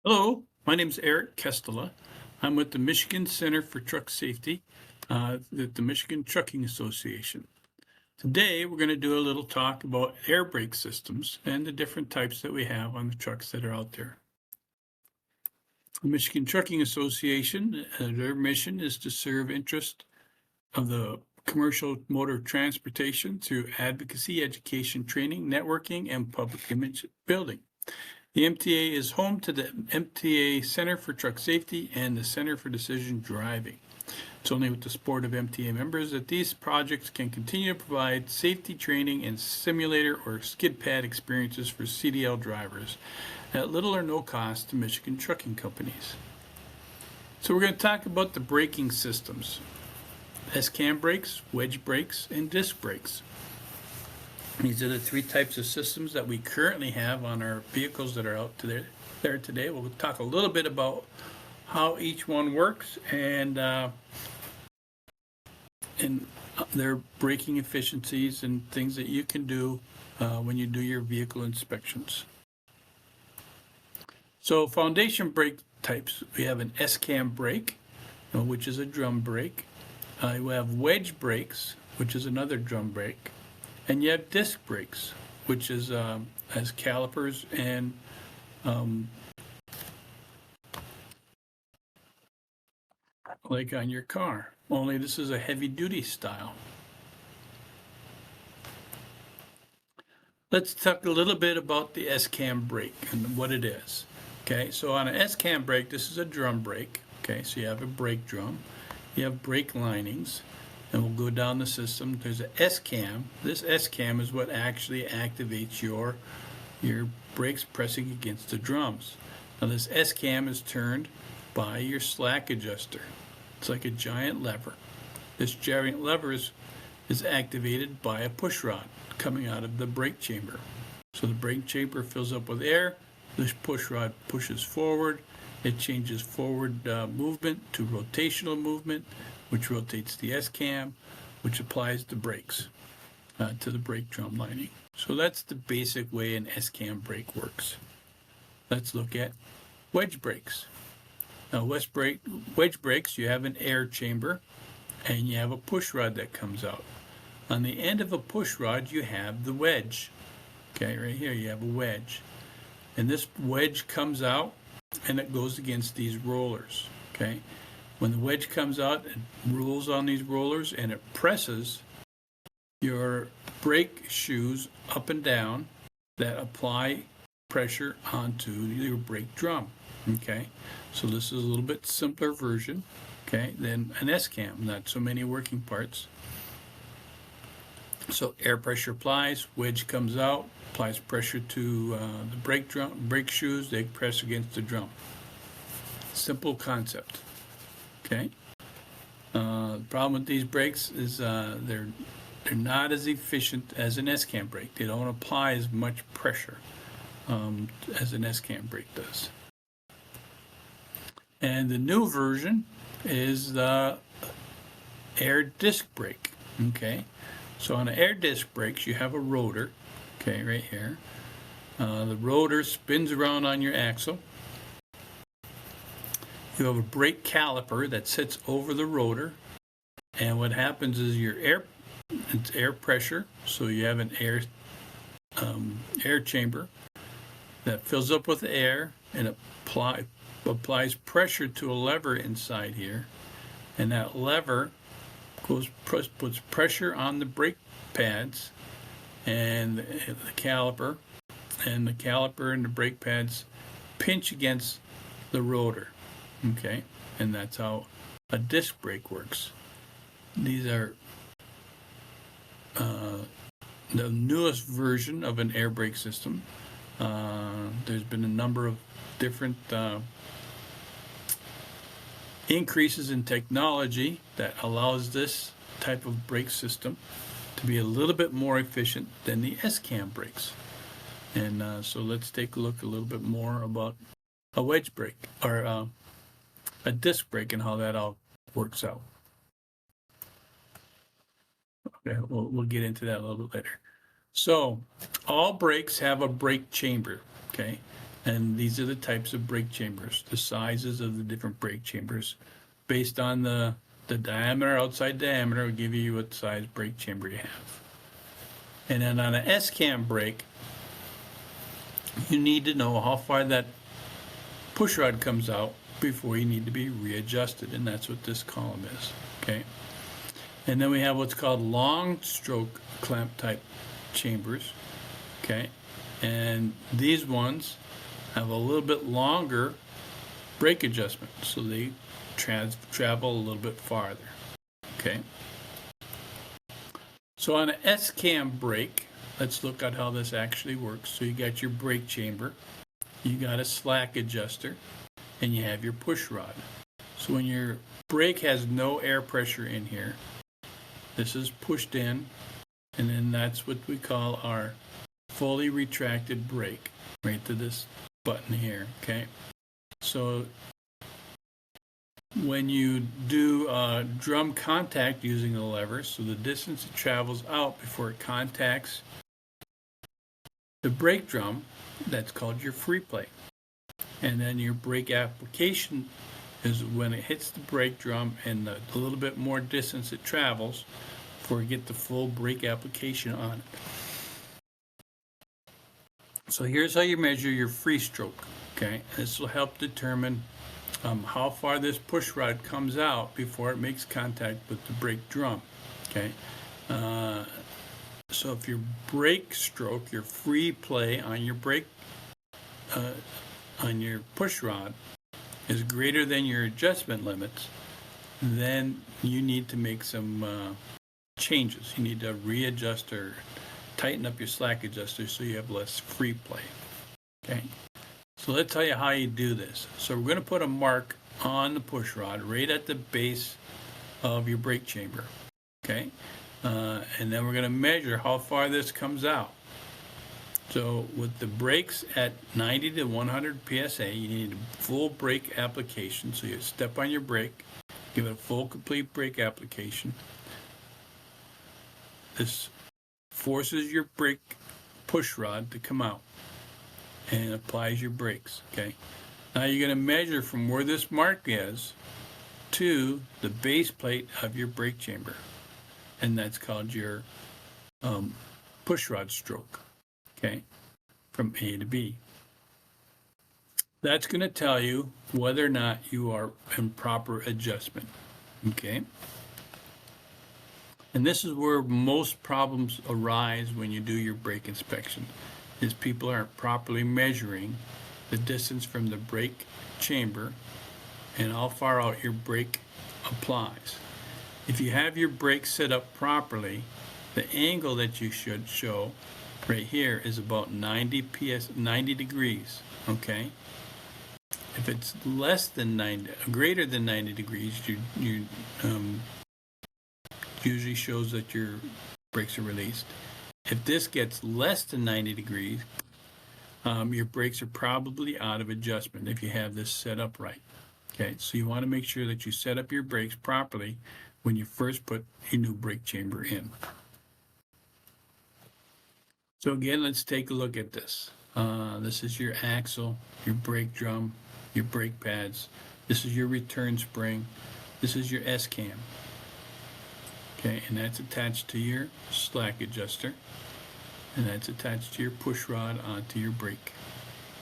Hello, my name is Eric Kestela. I'm with the Michigan Center for Truck Safety at the Michigan Trucking Association. Today, we're going to do a little talk about air brake systems and the different types that we have on the trucks that are out there. The Michigan Trucking Association, their mission is to serve interest of the commercial motor transportation through advocacy, education, training, networking, and public image building. The MTA is home to the MTA Center for Truck Safety and the Center for Decision Driving. It's only with the support of MTA members that these projects can continue to provide safety training and simulator or skid pad experiences for CDL drivers at little or no cost to Michigan trucking companies. So we're going to talk about the braking systems: S-cam brakes, wedge brakes, and disc brakes. These are the three types of systems that we currently have on our vehicles that are out there today. We'll talk a little bit about how each one works and their braking efficiencies and things that you can do when you do your vehicle inspections. So foundation brake types, we have an S-cam brake, which is a drum brake. We have wedge brakes, which is another drum brake. And you have disc brakes, which is has calipers and like on your car, only this is a heavy-duty style. Let's talk a little bit about the S-cam brake and what it is. Okay, so on an S-cam brake, this is a drum brake. Okay, so you have a brake drum, you have brake linings, and we'll go down the system. There's an S-cam. This S-cam is what actually activates your brakes pressing against the drums. Now this S-cam is turned by your slack adjuster. It's like a giant lever. This giant lever is activated by a push rod coming out of the brake chamber. So the brake chamber fills up with air. This push rod pushes forward. It changes forward movement to rotational movement, which rotates the S-cam, which applies the brakes to the brake drum lining. So that's the basic way an S-cam brake works. Let's look at wedge brakes. Now wedge brakes, you have an air chamber and you have a push rod that comes out. On the end of a push rod, you have the wedge. Okay, right here you have a wedge. And this wedge comes out and it goes against these rollers. Okay. When the wedge comes out, it rolls on these rollers and it presses your brake shoes up and down that apply pressure onto your brake drum. Okay, so this is a little bit simpler version, okay, than an S-cam, not so many working parts. So air pressure applies, wedge comes out, applies pressure to the brake shoes, they press against the drum. Simple concept. Okay. The problem with these brakes is they're not as efficient as an S-cam brake. They don't apply as much pressure as an S-cam brake does. And the new version is the air disc brake. Okay. So on the air disc brakes, you have a rotor. Okay, right here. The rotor spins around on your axle. You have a brake caliper that sits over the rotor, and what happens is it's air pressure, so you have an air chamber that fills up with air and applies pressure to a lever inside here, and that lever puts pressure on the brake pads and the caliper, and the brake pads pinch against the rotor. Okay, and that's how a disc brake works. These are the newest version of an air brake system. There's been a number of different increases in technology that allows this type of brake system to be a little bit more efficient than the S-cam brakes. And so let's take a look a little bit more about a wedge brake or a disc brake and how that all works out. Okay, we'll get into that a little bit later. So all brakes have a brake chamber. Okay, And these are the types of brake chambers, the sizes of the different brake chambers. Based on the diameter, outside diameter, will give you what size brake chamber you have. And then on an S-cam brake, you need to know how far that push rod comes out before you need to be readjusted, and that's what this column is, okay? And then we have what's called long stroke clamp type chambers, okay? And these ones have a little bit longer brake adjustment, so they travel a little bit farther, okay? So on an S-cam brake, let's look at how this actually works. So you got your brake chamber, you got a slack adjuster, and you have your push rod. So when your brake has no air pressure in here, this is pushed in, and then that's what we call our fully retracted brake, right to this button here, okay? So when you do drum contact using the lever, so the distance it travels out before it contacts the brake drum, that's called your free play. And then your brake application is when it hits the brake drum and the little bit more distance it travels before you get the full brake application on it. So here's how you measure your free stroke, okay? This will help determine how far this push rod comes out before it makes contact with the brake drum, okay? So if your brake stroke, your free play on your brake, on your push rod is greater than your adjustment limits, then you need to make some changes. You need to readjust or tighten up your slack adjuster so you have less free play, okay? So let's tell you how you do this. So we're going to put a mark on the push rod right at the base of your brake chamber, okay? And then we're going to measure how far this comes out. So with the brakes at 90 to 100 PSA, you need a full brake application. So you step on your brake, give it a full complete brake application. This forces your brake push rod to come out and applies your brakes, okay? Now you're going to measure from where this mark is to the base plate of your brake chamber, and that's called your push rod stroke, okay, from A to B. That's going to tell you whether or not you are in proper adjustment, okay? And this is where most problems arise when you do your brake inspection, is people aren't properly measuring the distance from the brake chamber and how far out your brake applies. If you have your brake set up properly, the angle that you should show right here is about 90 degrees, okay? If it's less than 90, greater than 90 degrees, you usually shows that your brakes are released. If this gets less than 90 degrees, your brakes are probably out of adjustment if you have this set up right. Okay, so you want to make sure that you set up your brakes properly when you first put a new brake chamber in. So again, let's take a look at this. This is your axle, your brake drum, your brake pads. This is your return spring. This is your S-cam. Okay, and that's attached to your slack adjuster, and that's attached to your push rod onto your brake.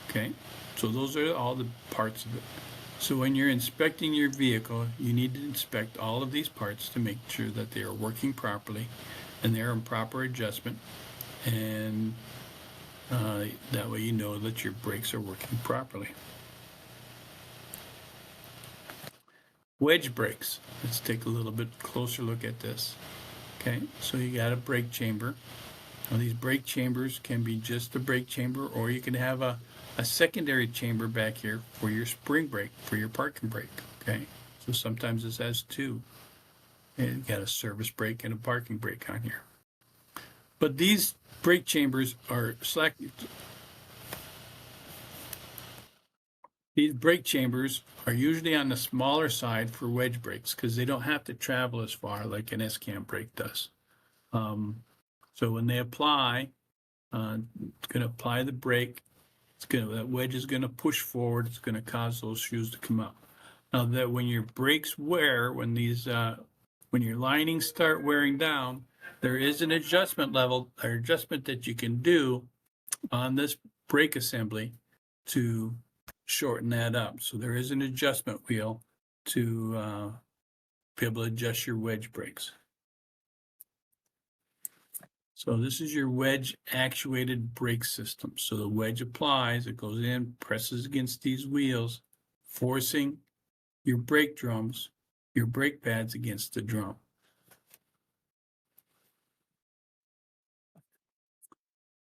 Okay, so those are all the parts of it. So when you're inspecting your vehicle, you need to inspect all of these parts to make sure that they are working properly and they're in proper adjustment, and that way you know that your brakes are working properly. Wedge brakes. Let's take a little bit closer look at this. Okay, so you got a brake chamber. Now these brake chambers can be just a brake chamber, or you can have a secondary chamber back here for your spring brake, for your parking brake. Okay, so sometimes this has two. And you got a service brake and a parking brake on here. But these brake chambers are slack. These brake chambers are usually on the smaller side for wedge brakes because they don't have to travel as far like an S-cam brake does. So when they apply, it's going to apply the brake. that wedge is gonna push forward. It's gonna cause those shoes to come out. Now that when your brakes wear, when your linings start wearing down, there is an adjustment level or adjustment that you can do on this brake assembly to shorten that up. So there is an adjustment wheel to be able to adjust your wedge brakes. So this is your wedge actuated brake system. So the wedge applies, it goes in, presses against these wheels, forcing your brake drums, your brake pads against the drum.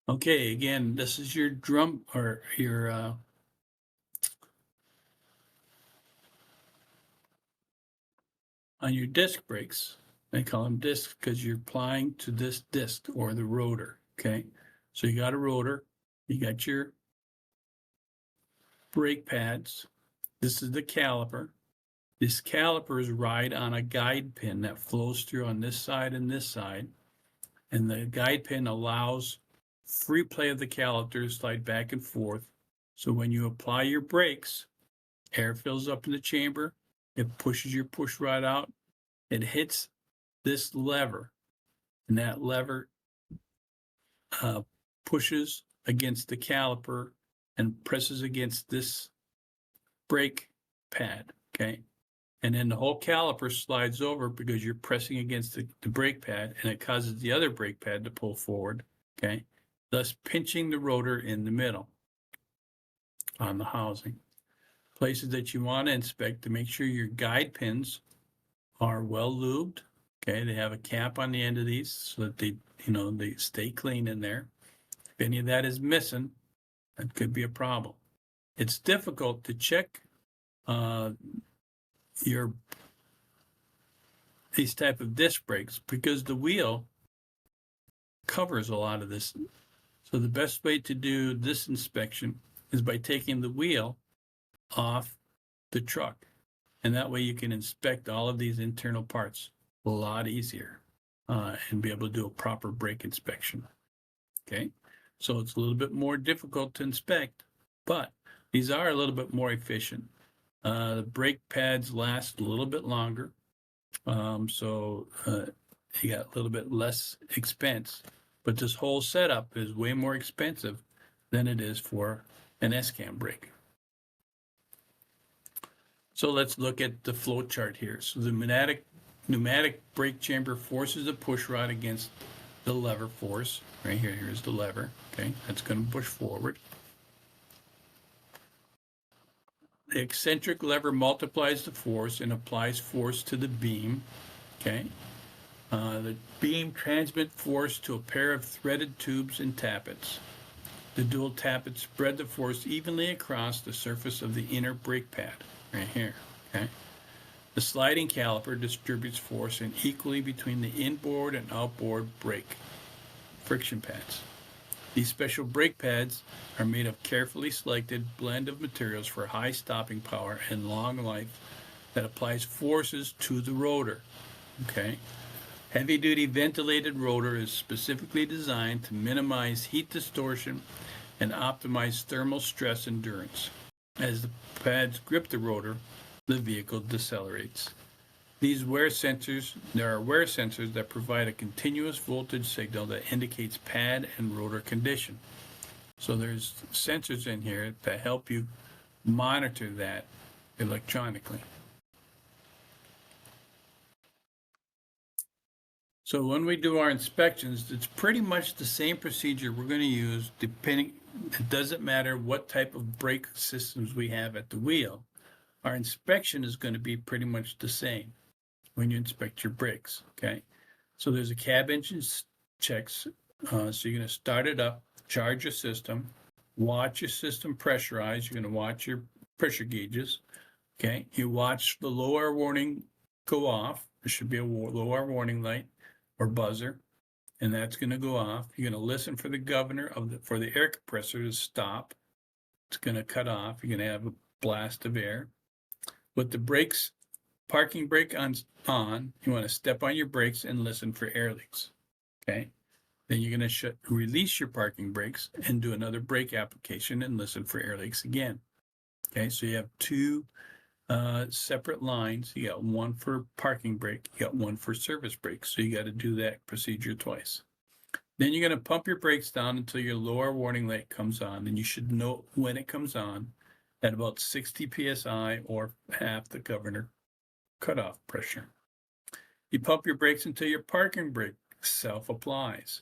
Okay, again, this is your drum or your on your disc brakes. They call them discs because you're applying to this disc or the rotor. Okay, so you got a rotor, you got your brake pads. This is the caliper. These calipers ride on a guide pin that flows through on this side and this side. And the guide pin allows free play of the caliper to slide back and forth. So when you apply your brakes, air fills up in the chamber, it pushes your push rod out, it hits this lever, and that lever pushes against the caliper and presses against this brake pad, okay? And then the whole caliper slides over because you're pressing against the brake pad, and it causes the other brake pad to pull forward, okay? Thus pinching the rotor in the middle on the housing. Places that you want to inspect to make sure your guide pins are well lubed, okay? They have a cap on the end of these so that they stay clean in there. If any of that is missing, that could be a problem. It's difficult to check these type of disc brakes because the wheel covers a lot of this. So the best way to do this inspection is by taking the wheel off the truck. And that way you can inspect all of these internal parts a lot easier and be able to do a proper brake inspection. Okay, so it's a little bit more difficult to inspect, but these are a little bit more efficient. The brake pads last a little bit longer, so you got a little bit less expense, but this whole setup is way more expensive than it is for an S-cam brake. So let's look at the flow chart here. So the pneumatic brake chamber forces the push rod against the lever force. Right here, here's the lever, okay? That's going to push forward. The eccentric lever multiplies the force and applies force to the beam, okay? The beam transmits force to a pair of threaded tubes and tappets. The dual tappets spread the force evenly across the surface of the inner brake pad, right here, okay? The sliding caliper distributes force equally between the inboard and outboard brake friction pads. These special brake pads are made of carefully selected blend of materials for high stopping power and long life that applies forces to the rotor, okay? Heavy-duty ventilated rotor is specifically designed to minimize heat distortion and optimize thermal stress endurance. As the pads grip the rotor, the vehicle decelerates. There are wear sensors that provide a continuous voltage signal that indicates pad and rotor condition. So there's sensors in here that help you monitor that electronically. So when we do our inspections, it's pretty much the same procedure we're going to use depending, it doesn't matter what type of brake systems we have at the wheel. Our inspection is going to be pretty much the same when you inspect your brakes, okay? So there's a cab engine checks. So you're going to start it up, charge your system, watch your system pressurize. You're going to watch your pressure gauges, okay? You watch the low air warning go off. There should be a low air warning light or buzzer, and that's going to go off. You're going to listen for the governor for the air compressor to stop. It's going to cut off. You're going to have a blast of air. With the brakes, parking brake on, you want to step on your brakes and listen for air leaks, okay? Then you're going to release your parking brakes and do another brake application and listen for air leaks again. Okay, so you have two separate lines. You got one for parking brake, you got one for service brake. So you got to do that procedure twice. Then you're going to pump your brakes down until your lower warning light comes on, and you should know when it comes on at about 60 psi or half the governor cutoff pressure. You pump your brakes until your parking brake self-applies,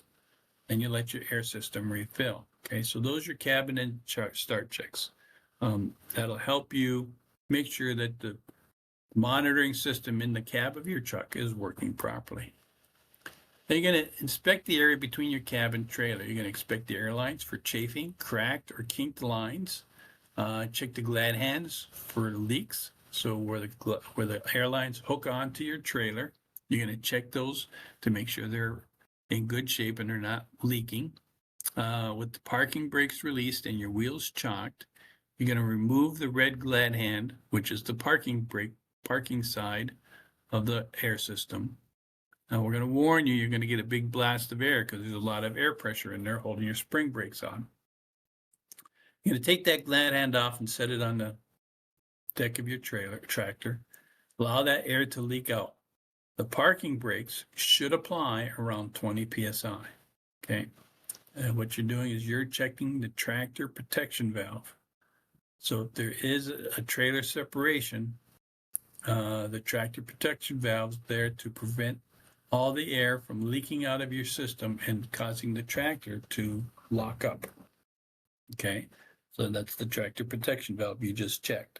and you let your air system refill. Okay, so those are your cabin and start checks. That'll help you make sure that the monitoring system in the cab of your truck is working properly. Then you're going to inspect the area between your cab and trailer. You're going to inspect the air lines for chafing, cracked, or kinked lines. Check the glad hands for leaks. So where the air lines hook onto your trailer, you're going to check those to make sure they're in good shape and they're not leaking. With the parking brakes released and your wheels chocked, you're going to remove the red glad hand, which is the parking side of the air system. Now we're going to warn you, you're going to get a big blast of air because there's a lot of air pressure in there holding your spring brakes on. You're going to take that glad hand off and set it on the deck of your tractor. Allow that air to leak out. The parking brakes should apply around 20 psi. Okay. And what you're doing is you're checking the tractor protection valve. So if there is a trailer separation, the tractor protection valve is there to prevent all the air from leaking out of your system and causing the tractor to lock up. Okay, so that's the tractor protection valve you just checked.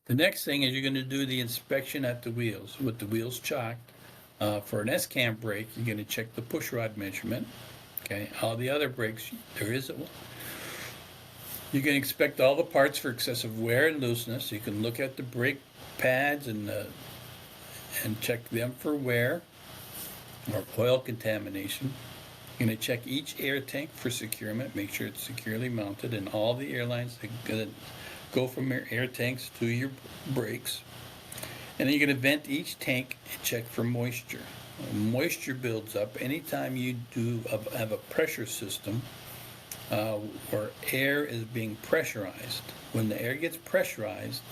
The next thing is you're going to do the inspection at the wheels. With the wheels chocked, for an S-cam brake, you're going to check the push rod measurement. Okay, all the other brakes, there isn't one. You can inspect all the parts for excessive wear and looseness. You can look at the brake pads and check them for wear or oil contamination. You're going to check each air tank for securement, make sure it's securely mounted, and all the airlines that go from your air tanks to your brakes. And then you're going to vent each tank and check for moisture. Moisture builds up anytime you have a pressure system where air is being pressurized. When the air gets pressurized,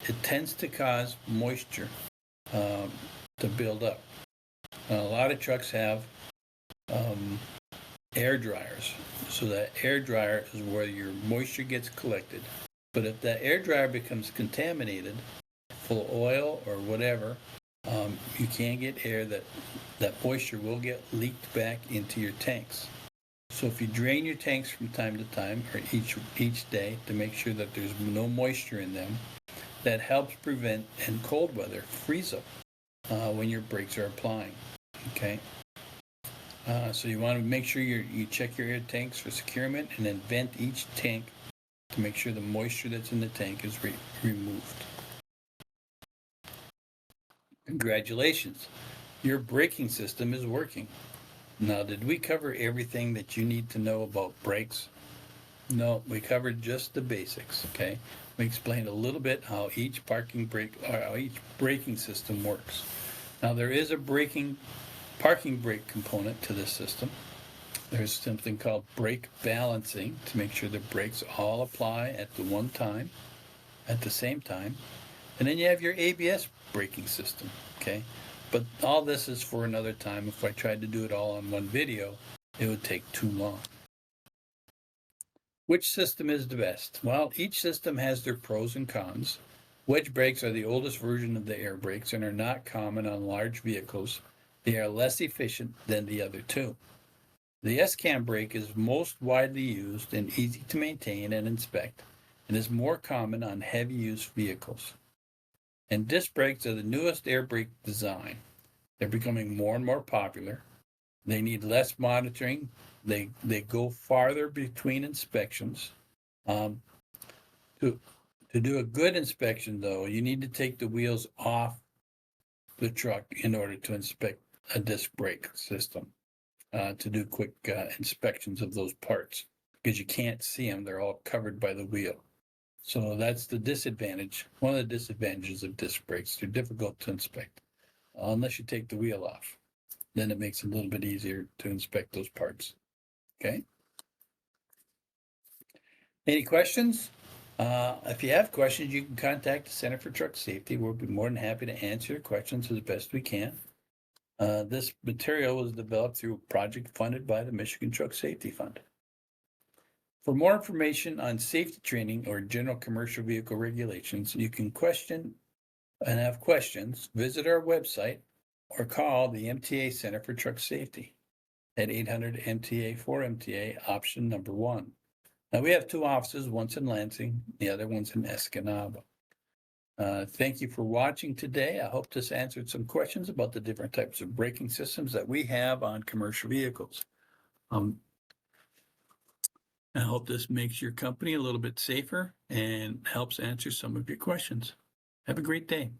it tends to cause moisture to build up. Now, a lot of trucks have air dryers, so that air dryer is where your moisture gets collected. But if that air dryer becomes contaminated, full of oil or whatever, you can't get air. That moisture will get leaked back into your tanks. So if you drain your tanks from time to time or each day to make sure that there's no moisture in them, that helps prevent, in cold weather, freeze up when your brakes are applying. Okay. So you want to make sure you check your air tanks for securement and then vent each tank to make sure the moisture that's in the tank is removed. Congratulations, your braking system is working. Now, did we cover everything that you need to know about brakes? No, we covered just the basics, okay? We explained a little bit how each parking brake or how each braking system works. Now, there is a parking brake component to this system. There's something called brake balancing to make sure the brakes all apply at the same time. And then you have your ABS braking system, okay? But all this is for another time. If I tried to do it all on one video, it would take too long. Which system is the best? Well, each system has their pros and cons. Wedge brakes are the oldest version of the air brakes and are not common on large vehicles. They are less efficient than the other two. The S-cam brake is most widely used and easy to maintain and inspect, and is more common on heavy-use vehicles. And disc brakes are the newest air brake design. They're becoming more and more popular. They need less monitoring. They go farther between inspections. To do a good inspection, though, you need to take the wheels off the truck in order to inspect a disc brake system, to do quick inspections of those parts, because you can't see them. They're all covered by the wheel. So that's the disadvantage. One of the disadvantages of disc brakes. They're difficult to inspect unless you take the wheel off. then it makes it a little bit easier to inspect those parts. Okay. Any questions? If you have questions, you can contact the Center for Truck Safety. We'll be more than happy to answer your questions as best we can. This material was developed through a project funded by the Michigan Truck Safety Fund. For more information on safety training or general commercial vehicle regulations, you can question and have questions, visit our website or call the MTA Center for Truck Safety at 800 MTA 4 MTA option number 1. Now we have 2 offices, one's in Lansing, the other one's in Escanaba. Thank you for watching today. I hope this answered some questions about the different types of braking systems that we have on commercial vehicles. I hope this makes your company a little bit safer and helps answer some of your questions. Have a great day.